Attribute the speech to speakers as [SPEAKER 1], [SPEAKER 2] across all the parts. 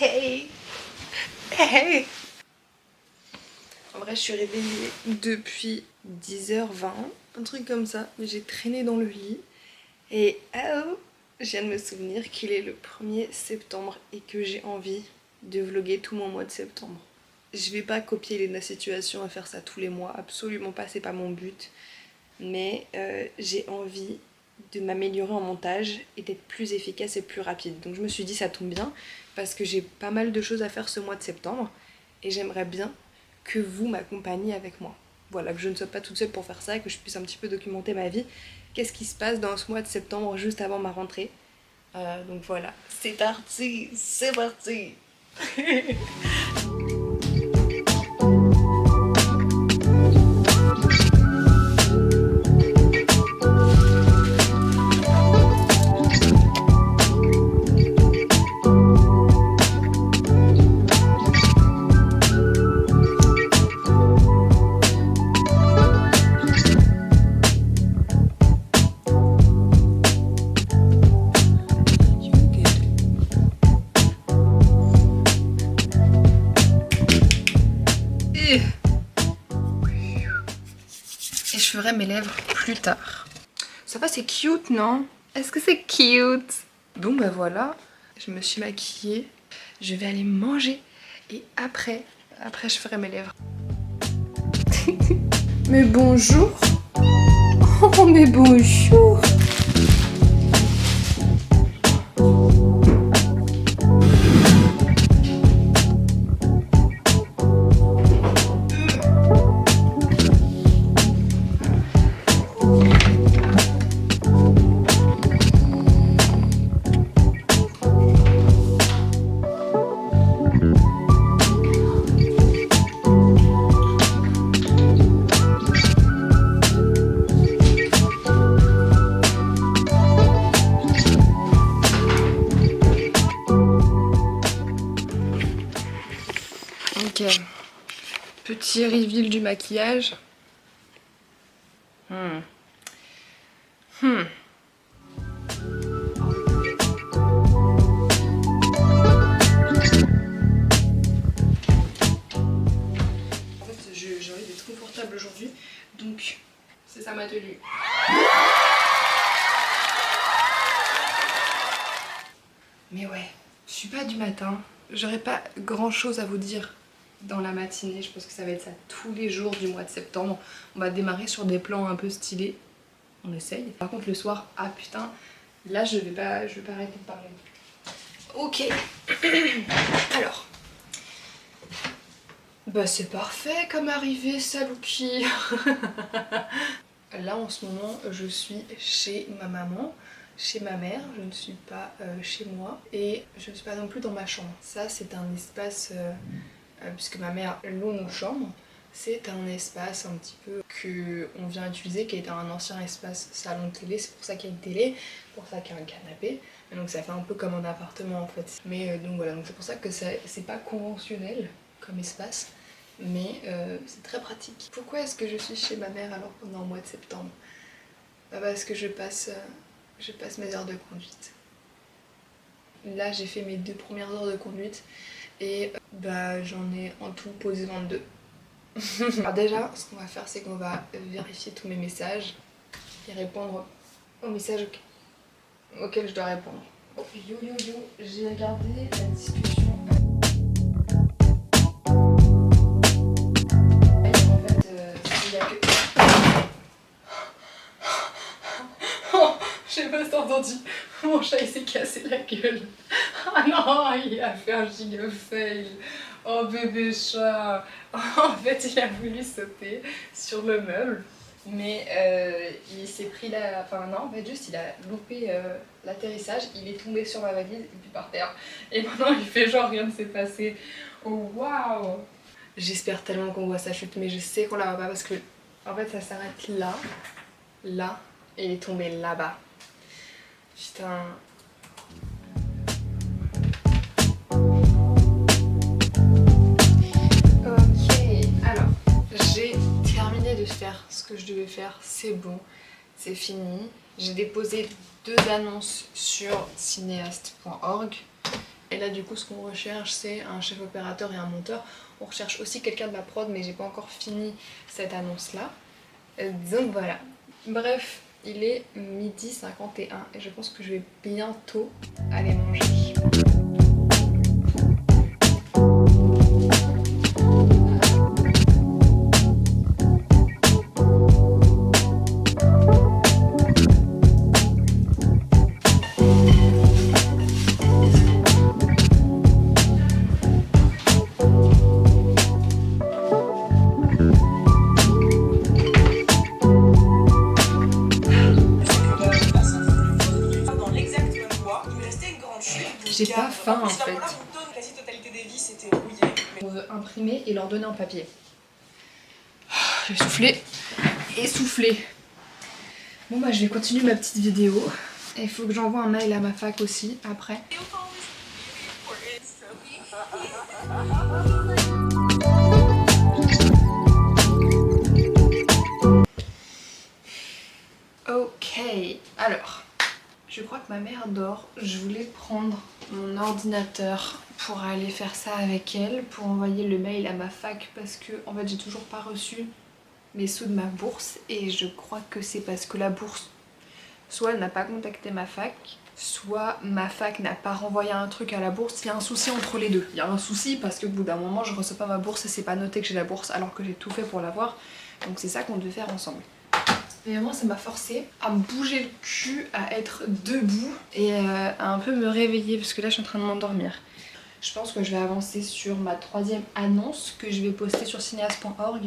[SPEAKER 1] Hey! Hey! En vrai, je suis réveillée depuis 10h20, un truc comme ça. Mais j'ai traîné dans le lit. Et oh, je viens de me souvenir qu'il est le 1er septembre et que j'ai envie de vlogger tout mon mois de septembre. Je vais pas copier Lena Situation à faire ça tous les mois, absolument pas, c'est pas mon but. Mais j'ai envie de m'améliorer en montage et d'être plus efficace et plus rapide. Donc je me suis dit ça tombe bien parce que j'ai pas mal de choses à faire ce mois de septembre et j'aimerais bien que vous m'accompagniez avec moi. Voilà, que je ne sois pas toute seule pour faire ça et que je puisse un petit peu documenter ma vie. Qu'est-ce qui se passe dans ce mois de septembre juste avant ma rentrée. Donc voilà, c'est parti, c'est parti. Et je ferai mes lèvres plus tard. Ça va, c'est cute, non? Est-ce que c'est cute? Bon bah voilà, je me suis maquillée. Je vais aller manger et après je ferai mes lèvres. Mais bonjour. Oh mais bonjour. Ok, petit reveal du maquillage. En fait, j'ai envie d'être confortable aujourd'hui, donc c'est ça ma tenue. Mais ouais, je suis pas du matin, j'aurais pas grand chose à vous dire dans la matinée, je pense que ça va être ça tous les jours du mois de septembre. On va démarrer sur des plans un peu stylés, on essaye. Par contre le soir, ah putain, là je vais pas arrêter de parler. Ok, alors, bah c'est parfait comme arrivée Salouki. Là en ce moment je suis chez ma maman, chez ma mère, je ne suis pas chez moi et je ne suis pas non plus dans ma chambre. Ça c'est un espace, puisque ma mère loue nos chambres, c'est un espace un petit peu qu'on vient utiliser qui est un ancien espace salon de télé, c'est pour ça qu'il y a une télé, pour ça qu'il y a un canapé, et donc ça fait un peu comme un appartement en fait. Mais donc voilà, donc c'est pour ça que c'est pas conventionnel comme espace. Mais c'est très pratique. Pourquoi est-ce que je suis chez ma mère alors qu'on est en mois de septembre? Bah parce que je passe mes heures de conduite. Là j'ai fait mes 2 premières heures de conduite et bah j'en ai en tout posé 22. Alors déjà ce qu'on va faire c'est qu'on va vérifier tous mes messages et répondre aux messages auxquels je dois répondre. Oh, yo, j'ai regardé la discussion. Je sais pas si t'as entendu, mon chat il s'est cassé la gueule. Ah non, il a fait un giga fail. Oh bébé chat. En fait il a voulu sauter sur le meuble, mais il s'est pris la... Enfin non, en fait juste il a loupé l'atterrissage, il est tombé sur ma valise et puis par terre. Et maintenant il fait genre rien ne s'est passé. Oh waouh. J'espère tellement qu'on voit sa chute, mais je sais qu'on la voit pas parce que en fait ça s'arrête là, là, et il est tombé là-bas. Putain. Ok, alors j'ai terminé de faire ce que je devais faire, c'est bon, c'est fini. J'ai déposé 2 annonces sur cinéaste.org. Et là du coup ce qu'on recherche c'est un chef opérateur et un monteur. On recherche aussi quelqu'un de la prod mais j'ai pas encore fini cette annonce là. Donc voilà. Bref, il est 12h51 et je pense que je vais bientôt aller manger. J'ai pas faim en fait. On veut imprimer et leur donner en papier. J'ai soufflé et soufflé. Bon bah je vais continuer ma petite vidéo. Et il faut que j'envoie un mail à ma fac aussi après. Ok, alors, je crois que ma mère dort. Je voulais prendre mon ordinateur pour aller faire ça avec elle, pour envoyer le mail à ma fac parce que en fait j'ai toujours pas reçu mes sous de ma bourse et je crois que c'est parce que la bourse, soit elle n'a pas contacté ma fac, soit ma fac n'a pas renvoyé un truc à la bourse. Il y a un souci entre les deux. Il y a un souci parce qu'au bout d'un moment je reçois pas ma bourse et c'est pas noté que j'ai la bourse alors que j'ai tout fait pour l'avoir. Donc c'est ça qu'on devait faire ensemble. Et vraiment ça m'a forcé à me bouger le cul, à être debout et à un peu me réveiller parce que là je suis en train de m'endormir. Je pense que je vais avancer sur ma troisième annonce que je vais poster sur cinéaste.org.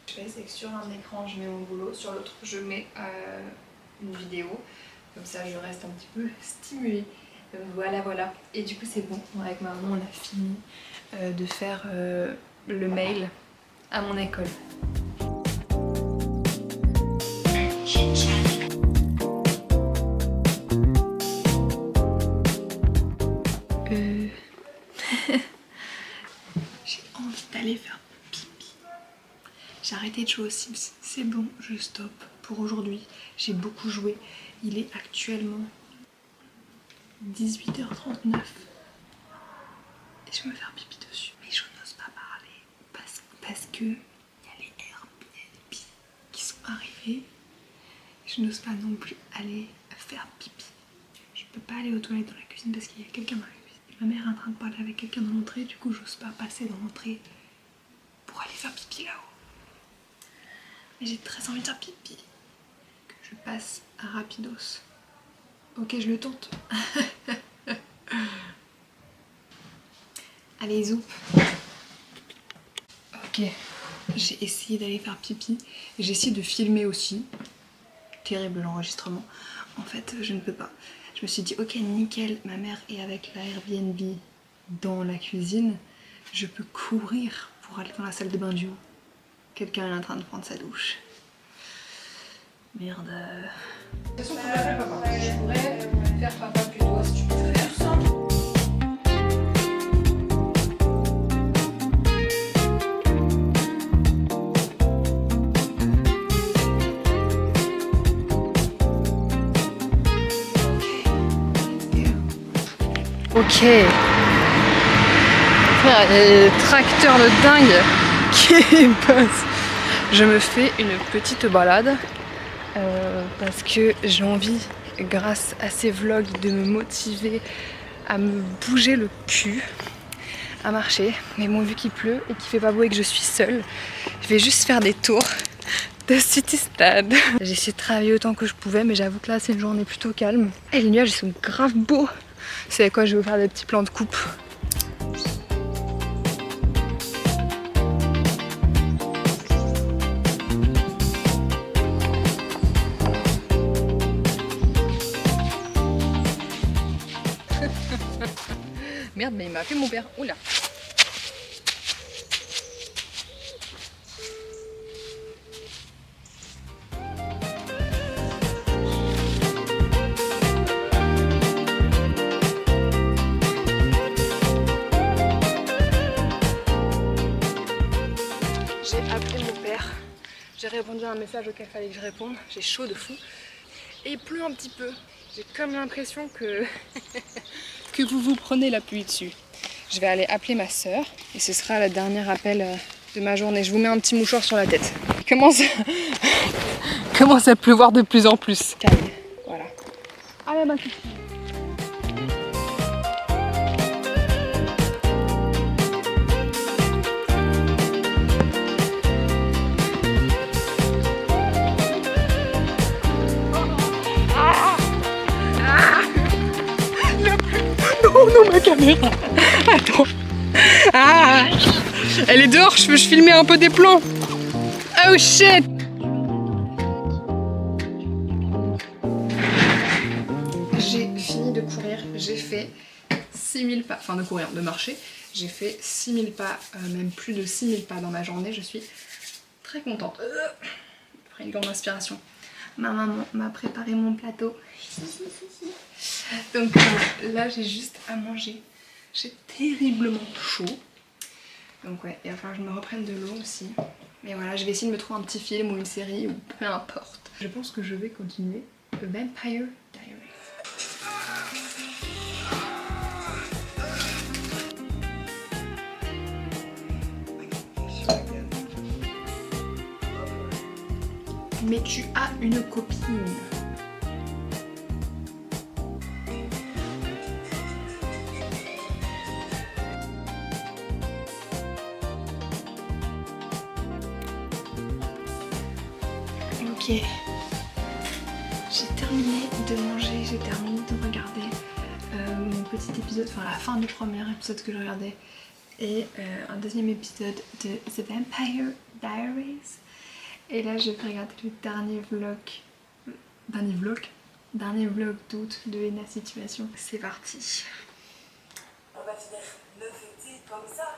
[SPEAKER 1] Je fais c'est que sur un écran je mets mon boulot, sur l'autre je mets une vidéo. Comme ça je reste un petit peu stimulée. Voilà voilà. Et du coup c'est bon, avec ma maman on a fini de faire le mail à mon école. J'ai envie d'aller faire pipi. J'ai arrêté de jouer aux Sims, c'est bon, je stoppe pour aujourd'hui. J'ai beaucoup joué. Il est actuellement 18h39 et je vais me faire pipi dessus. Mais je n'ose pas parler parce que il y a les Airbnb qui sont arrivés. Je n'ose pas non plus aller faire pipi. Je peux pas aller aux toilettes dans la cuisine parce qu'il y a quelqu'un dans la cuisine. Ma mère est en train de parler avec quelqu'un dans l'entrée, du coup j'ose pas passer dans l'entrée pour aller faire pipi là-haut. Mais j'ai très envie de faire pipi. Que je passe à rapidos. Ok, je le tente. Allez, zoup. Ok, j'ai essayé d'aller faire pipi. J'ai essayé de filmer aussi. Terrible l'enregistrement. En fait, je ne peux pas. Je me suis dit, ok, nickel, ma mère est avec la Airbnb dans la cuisine. Je peux courir pour aller dans la salle de bain du haut. Quelqu'un est en train de prendre sa douche. Merde. De toute façon, tu m'appelles papa. Je pourrais faire papa plus tôt si tu peux faire ça. Ok. Frère, il y a des tracteurs de dingue qui passent. Je me fais une petite balade parce que j'ai envie, grâce à ces vlogs, de me motiver à me bouger le cul, à marcher. Mais bon, vu qu'il pleut et qu'il fait pas beau et que je suis seule, je vais juste faire des tours de City Stade. J'ai essayé de travailler autant que je pouvais, mais j'avoue que là c'est une journée plutôt calme. Et les nuages ils sont grave beaux. C'est à quoi je vais vous faire des petits plans de coupe. Merde, mais il m'a fait mon père. Oula. J'ai appelé mon père. J'ai répondu à un message auquel il fallait que je réponde. J'ai chaud de fou. Et il pleut un petit peu. J'ai comme l'impression que que vous vous prenez l'appui dessus. Je vais aller appeler ma sœur et ce sera le dernier appel de ma journée. Je vous mets un petit mouchoir sur la tête. Il commence à pleuvoir de plus en plus. Calme, voilà. Allez ma petite fille. Oh non, ma caméra. Attends. Ah, elle est dehors, je filmer un peu des plans. Oh shit. J'ai fini de courir, j'ai fait 6000 pas, enfin de courir, de marcher. J'ai fait 6000 pas, même plus de 6000 pas dans ma journée, je suis très contente. Après une grande inspiration. Ma maman m'a préparé mon plateau. Donc là j'ai juste à manger. J'ai terriblement chaud. Donc ouais, il va falloir que je me reprenne de l'eau aussi. Mais voilà, je vais essayer de me trouver un petit film ou une série ou peu importe. Je pense que je vais continuer The Vampire Diaries. Mais tu as une copine. Ok, j'ai terminé de manger, j'ai terminé de regarder mon petit épisode, enfin la fin du premier épisode que je regardais et un deuxième épisode de The Vampire Diaries. Et là je vais regarder le dernier vlog d'août de Ena Situation. C'est parti.
[SPEAKER 2] On va finir 9 étés comme ça.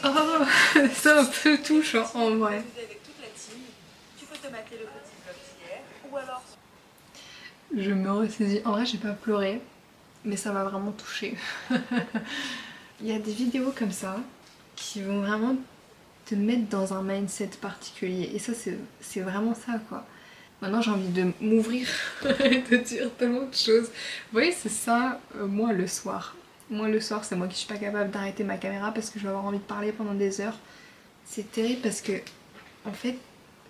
[SPEAKER 1] Oh, c'est un peu touchant en vrai.
[SPEAKER 2] Avec toute la team, tu peux te mater le petit vlog d'hier ou alors.
[SPEAKER 1] Je me ressaisis. En vrai, j'ai pas pleuré, mais ça m'a vraiment touchée. Il y a des vidéos comme ça qui vont vraiment te mettre dans un mindset particulier. Et ça, c'est vraiment ça, quoi. Maintenant, j'ai envie de m'ouvrir et de dire tellement de choses. Vous voyez, c'est ça, moi, le soir. Moi, le soir, c'est moi qui suis pas capable d'arrêter ma caméra parce que je vais avoir envie de parler pendant des heures. C'est terrible parce que, en fait,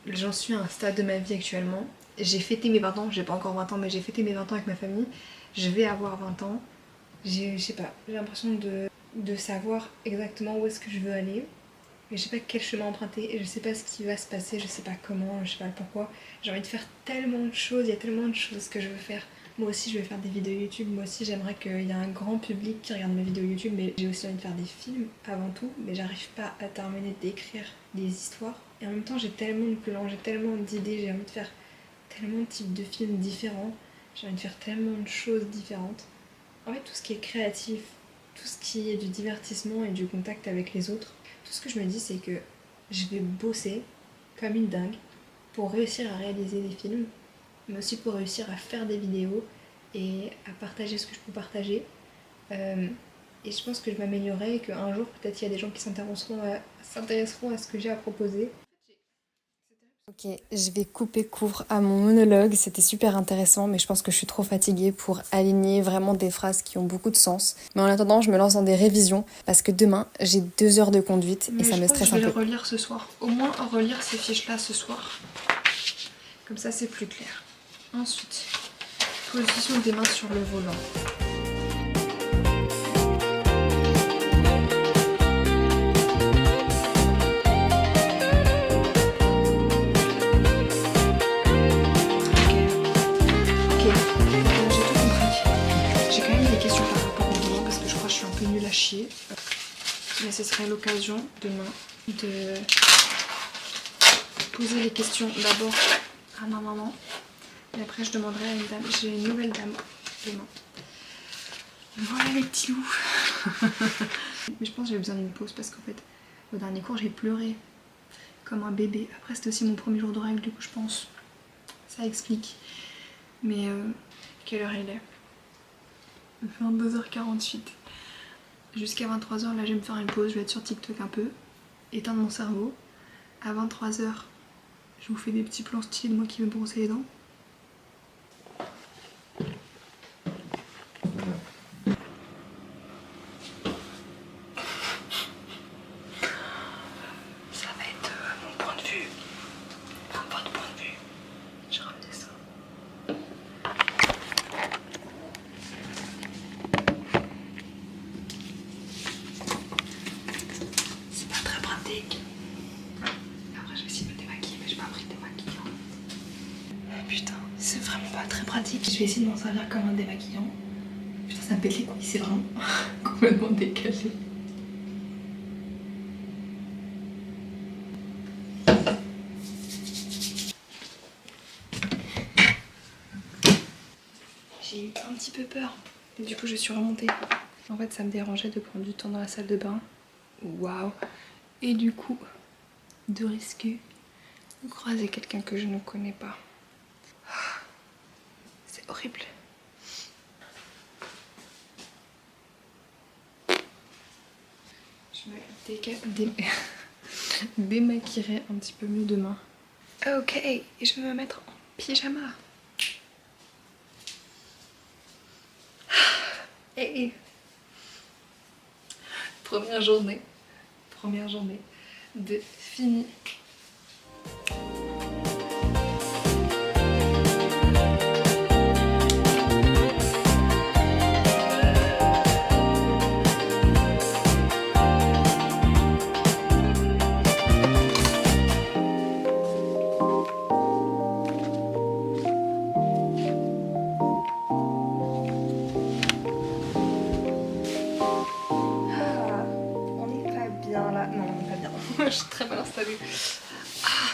[SPEAKER 1] j'en suis à un stade de ma vie actuellement. J'ai fêté mes 20 ans, j'ai pas encore 20 ans, mais j'ai fêté mes 20 ans avec ma famille. Je vais avoir 20 ans. Je sais pas, j'ai l'impression de savoir exactement où est-ce que je veux aller. Mais je sais pas quel chemin emprunter, et je sais pas ce qui va se passer, je sais pas comment, je sais pas le pourquoi. J'ai envie de faire tellement de choses, il y a tellement de choses que je veux faire. Moi aussi je vais faire des vidéos YouTube, moi aussi j'aimerais qu'il y ait un grand public qui regarde mes vidéos YouTube, mais j'ai aussi envie de faire des films avant tout, mais j'arrive pas à terminer d'écrire des histoires. Et en même temps j'ai tellement de plans, j'ai tellement d'idées, j'ai envie de faire tellement de types de films différents, j'ai envie de faire tellement de choses différentes. En fait tout ce qui est créatif, tout ce qui est du divertissement et du contact avec les autres, tout ce que je me dis c'est que je vais bosser comme une dingue pour réussir à réaliser des films, mais aussi pour réussir à faire des vidéos et à partager ce que je peux partager. Et je pense que je m'améliorerai et qu'un jour peut-être il y a des gens qui s'intéresseront à ce que j'ai à proposer. Ok, je vais couper court à mon monologue, c'était super intéressant, mais je pense que je suis trop fatiguée pour aligner vraiment des phrases qui ont beaucoup de sens. Mais en attendant, je me lance dans des révisions, parce que demain, j'ai 2 heures de conduite et ça me stresse un peu. Je vais le relire ce soir, au moins relire ces fiches-là ce soir. Comme ça, c'est plus clair. Ensuite, position des mains sur le volant. Mais ce serait l'occasion demain de poser les questions d'abord à ma maman et après je demanderai à une dame. J'ai une nouvelle dame demain. Voilà les petits loups. Mais je pense que j'ai besoin d'une pause parce qu'en fait au dernier cours j'ai pleuré comme un bébé. Après c'était aussi mon premier jour de règle, du coup je pense ça ça explique. Mais quelle heure il est? 22h48. Jusqu'à 23h, là je vais me faire une pause, je vais être sur TikTok un peu, éteindre mon cerveau. À 23h, je vous fais des petits plans stylés de moi qui vais me brosser les dents. Ça va être mon point de vue, enfin votre point de vue. Je redescends. C'est pas très pratique. Après je vais essayer de me démaquiller, mais j'ai pas pris de démaquillant. Putain, c'est vraiment pas très pratique. Je vais essayer de m'en servir comme un démaquillant. Putain, ça me pète les couilles, c'est vraiment complètement décalé. J'ai eu un petit peu peur. Et du coup, je suis remontée. En fait, ça me dérangeait de prendre du temps dans la salle de bain. Waouh! Et du coup, de risquer de croiser quelqu'un que je ne connais pas. C'est horrible. Je me démaquillerai un petit peu mieux demain. Ok, et je vais me mettre en pyjama. Et première journée de fini. Je suis très mal installée. Ah,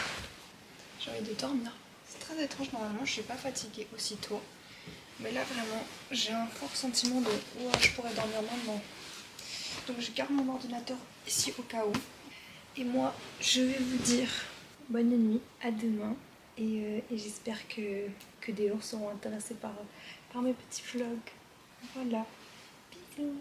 [SPEAKER 1] j'ai envie de dormir. C'est très étrange, normalement je suis pas fatiguée aussitôt. Mais là vraiment, j'ai un fort sentiment de oh, je pourrais dormir maintenant. Donc je garde mon ordinateur ici au cas où. Et moi, je vais vous dire bonne nuit, à demain. Et j'espère que des gens seront intéressés par mes petits vlogs. Voilà, bisous.